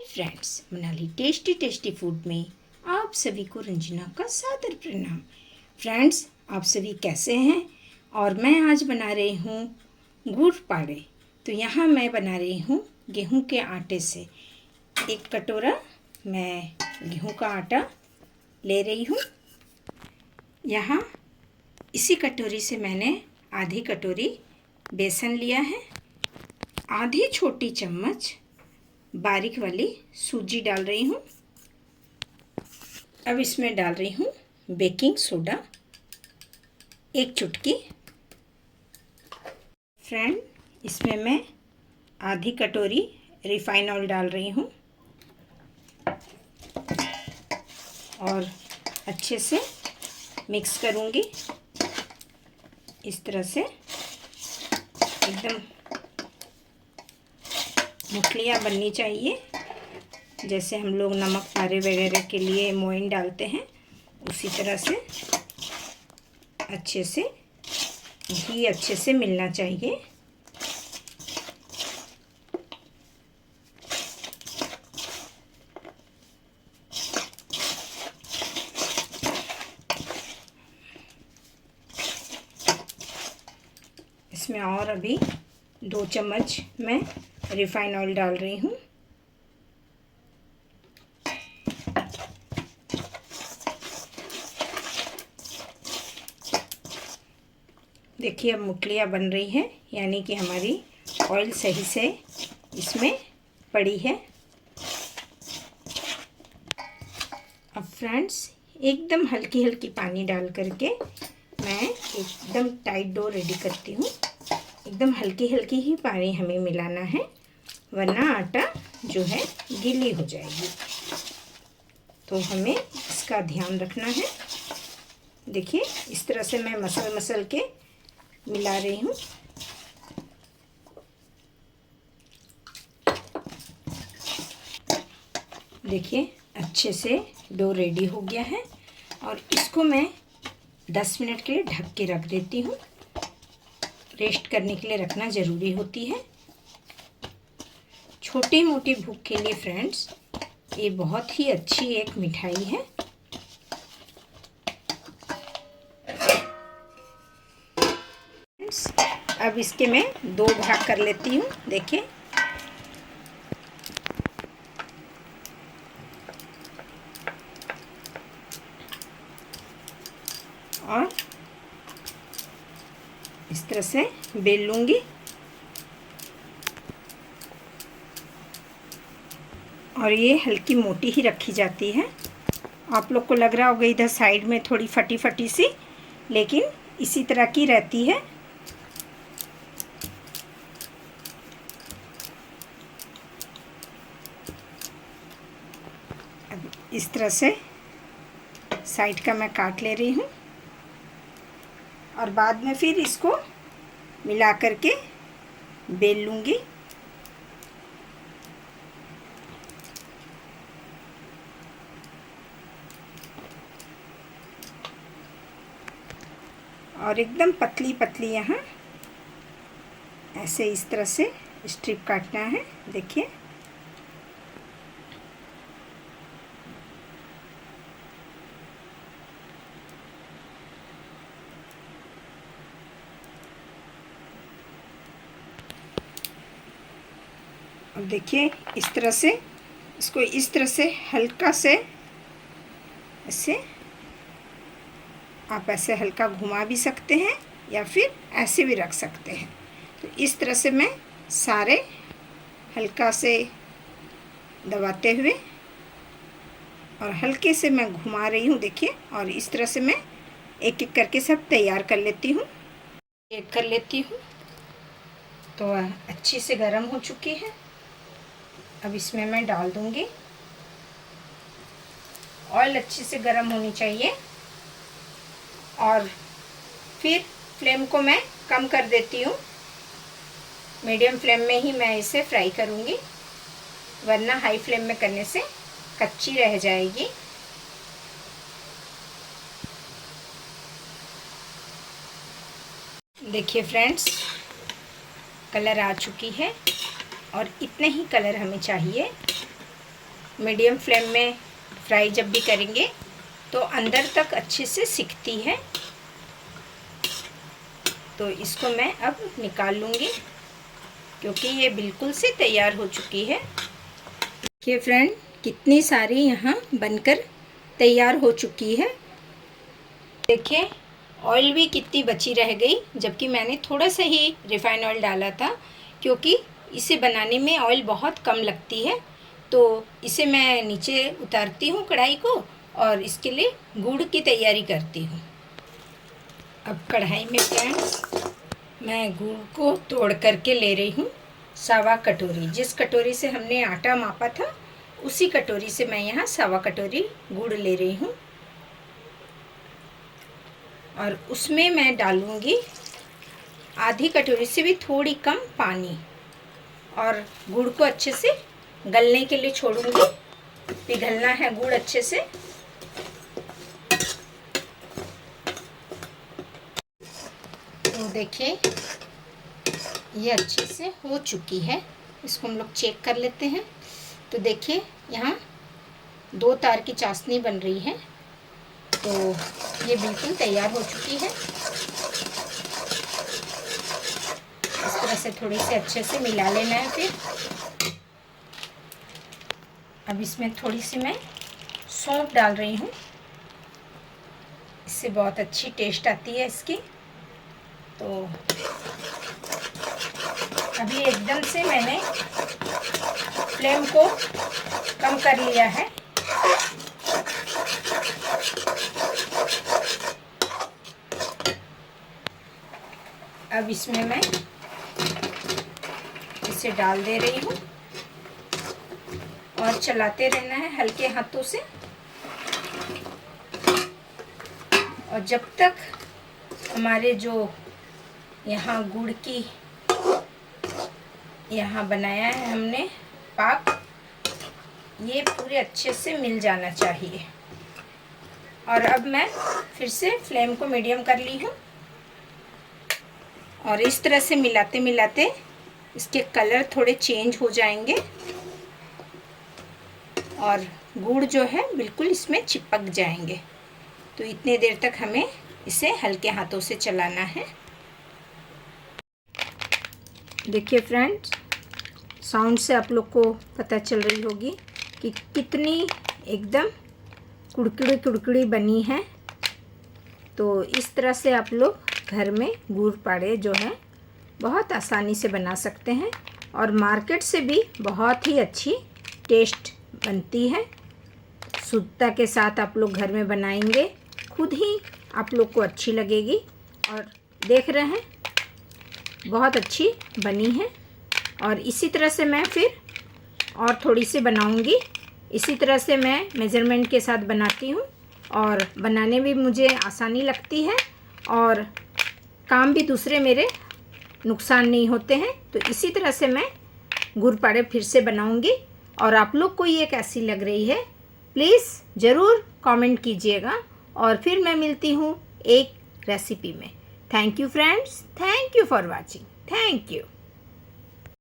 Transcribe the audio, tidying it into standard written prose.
Friends, Manali tasty tasty food में आप सभी को रंजना का सादर प्रणाम। फ्रेंड्स, आप सभी कैसे हैं? और मैं आज बना रही हूँ गुड़ पाड़े। तो यहाँ मैं बना रही हूँ गेहूँ के आटे से। 1 कटोरा मैं गेहूँ का आटा ले रही हूँ। यहाँ इसी कटोरी से मैंने आधी कटोरी बेसन लिया है। आधी छोटी चम्मच बारीक वाली सूजी डाल रही हूँ। अब इसमें डाल रही हूँ बेकिंग सोडा 1 चुटकी। फ्रेंड, इसमें मैं आधी कटोरी रिफाइन ऑयल डाल रही हूँ और अच्छे से मिक्स करूँगी। इस तरह से एकदम मुठलियाँ बननी चाहिए, जैसे हम लोग नमक पारे वगैरह के लिए मोइन डालते हैं, उसी तरह से अच्छे से घी अच्छे से मिलना चाहिए। इसमें और अभी 2 चम्मच मैं रिफाइन ऑयल डाल रही हूँ। देखिए, अब मुठलियाँ बन रही हैं, यानी कि हमारी ऑयल सही से इसमें पड़ी है। अब फ्रेंड्स, एकदम हल्की हल्की पानी डाल करके मैं एकदम टाइट डो रेडी करती हूँ। एकदम हल्की हल्की ही पानी हमें मिलाना है, वरना आटा जो है गीली हो जाएगी। तो हमें इसका ध्यान रखना है। देखिए, इस तरह से मैं मसल के मिला रही हूँ। देखिए, अच्छे से डो रेडी हो गया है और इसको मैं 10 मिनट के लिए ढक के रख देती हूँ। रेस्ट करने के लिए रखना ज़रूरी होती है। छोटी मोटी भूख के लिए फ्रेंड्स, ये बहुत ही अच्छी एक मिठाई है। अब इसके मैं 2 भाग कर लेती हूँ। देखिए, और इस तरह से बेल लूँगी। और ये हल्की मोटी ही रखी जाती है। आप लोग को लग रहा होगा इधर साइड में थोड़ी फटी फटी सी, लेकिन इसी तरह की रहती है। अब इस तरह से साइड का मैं काट ले रही हूँ और बाद में फिर इसको मिला करके बेल लूँगी। और एकदम पतली पतली यहाँ ऐसे इस तरह से स्ट्रिप काटना है। देखिए, अब देखिए, इस तरह से इसको इस तरह से हल्का से ऐसे आप ऐसे हल्का घुमा भी सकते हैं या फिर ऐसे भी रख सकते हैं। तो इस तरह से मैं सारे हल्का से दबाते हुए और हल्के से मैं घुमा रही हूँ। देखिए, और इस तरह से मैं एक एक करके सब तैयार कर लेती हूँ। एक कर लेती हूँ तो अच्छी से गर्म हो चुकी है। अब इसमें मैं डाल दूँगी। ऑयल अच्छी से गर्म होनी चाहिए और फिर फ्लेम को मैं कम कर देती हूँ। मीडियम फ्लेम में ही मैं इसे फ्राई करूँगी, वरना हाई फ्लेम में करने से कच्ची रह जाएगी। देखिए फ्रेंड्स, कलर आ चुकी है और इतने ही कलर हमें चाहिए। मीडियम फ्लेम में फ्राई जब भी करेंगे तो अंदर तक अच्छे से सिकती है। तो इसको मैं अब निकाल लूँगी क्योंकि ये बिल्कुल से तैयार हो चुकी है। देखिए फ्रेंड, कितनी सारी यहाँ बनकर तैयार हो चुकी है। देखिए ऑयल भी कितनी बची रह गई, जबकि मैंने थोड़ा सा ही रिफाइंड ऑयल डाला था क्योंकि इसे बनाने में ऑयल बहुत कम लगती है। तो इसे मैं नीचे उतारती हूँ कढ़ाई को और इसके लिए गुड़ की तैयारी करती हूँ। अब कढ़ाई में फ्रेंड्स मैं गुड़ को तोड़ करके ले रही हूँ 1.25 कटोरी। जिस कटोरी से हमने आटा मापा था उसी कटोरी से मैं यहाँ 1.25 कटोरी गुड़ ले रही हूँ। और उसमें मैं डालूँगी आधी कटोरी से भी थोड़ी कम पानी और गुड़ को अच्छे से गलने के लिए छोड़ूंगी। पिघलना है गुड़ अच्छे से। तो देखिए ये अच्छे से हो चुकी है। इसको हम लोग चेक कर लेते हैं। तो देखिए यहाँ 2 तार की चाशनी बन रही है। तो ये बिल्कुल तैयार हो चुकी है। इस तरह से थोड़ी सी अच्छे से मिला लेना है। फिर अब इसमें थोड़ी सी मैं सौंफ डाल रही हूँ, इससे बहुत अच्छी टेस्ट आती है इसकी। तो अभी एकदम से मैंने फ्लेम को कम कर लिया है। अब इसमें मैं इसे डाल दे रही हूँ और चलाते रहना है हल्के हाथों से। और जब तक हमारे जो यहाँ गुड़ की यहाँ बनाया है हमने पाक, ये पूरे अच्छे से मिल जाना चाहिए। और अब मैं फिर से फ्लेम को मीडियम कर ली हूँ और इस तरह से मिलाते मिलाते इसके कलर थोड़े चेंज हो जाएंगे और गुड़ जो है बिल्कुल इसमें चिपक जाएंगे। तो इतने देर तक हमें इसे हल्के हाथों से चलाना है। देखिए फ्रेंड्स, साउंड से आप लोग को पता चल रही होगी कि कितनी एकदम कुड़कुड़ी कुड़कुड़ी बनी है। तो इस तरह से आप लोग घर में गुड़ पाड़े जो है बहुत आसानी से बना सकते हैं और मार्केट से भी बहुत ही अच्छी टेस्ट बनती है। शुद्धता के साथ आप लोग घर में बनाएंगे, खुद ही आप लोग को अच्छी लगेगी। और देख रहे हैं बहुत अच्छी बनी है। और इसी तरह से मैं फिर और थोड़ी सी बनाऊंगी। इसी तरह से मैं मेज़रमेंट के साथ बनाती हूँ और बनाने में मुझे आसानी लगती है और काम भी दूसरे मेरे नुकसान नहीं होते हैं। तो इसी तरह से मैं गुड़ पाड़े फिर से बनाऊंगी। और आप लोग को ये कैसी लग रही है प्लीज़ ज़रूर कमेंट कीजिएगा। और फिर मैं मिलती हूँ एक रेसिपी में। Thank you friends, thank you for watching, thank you.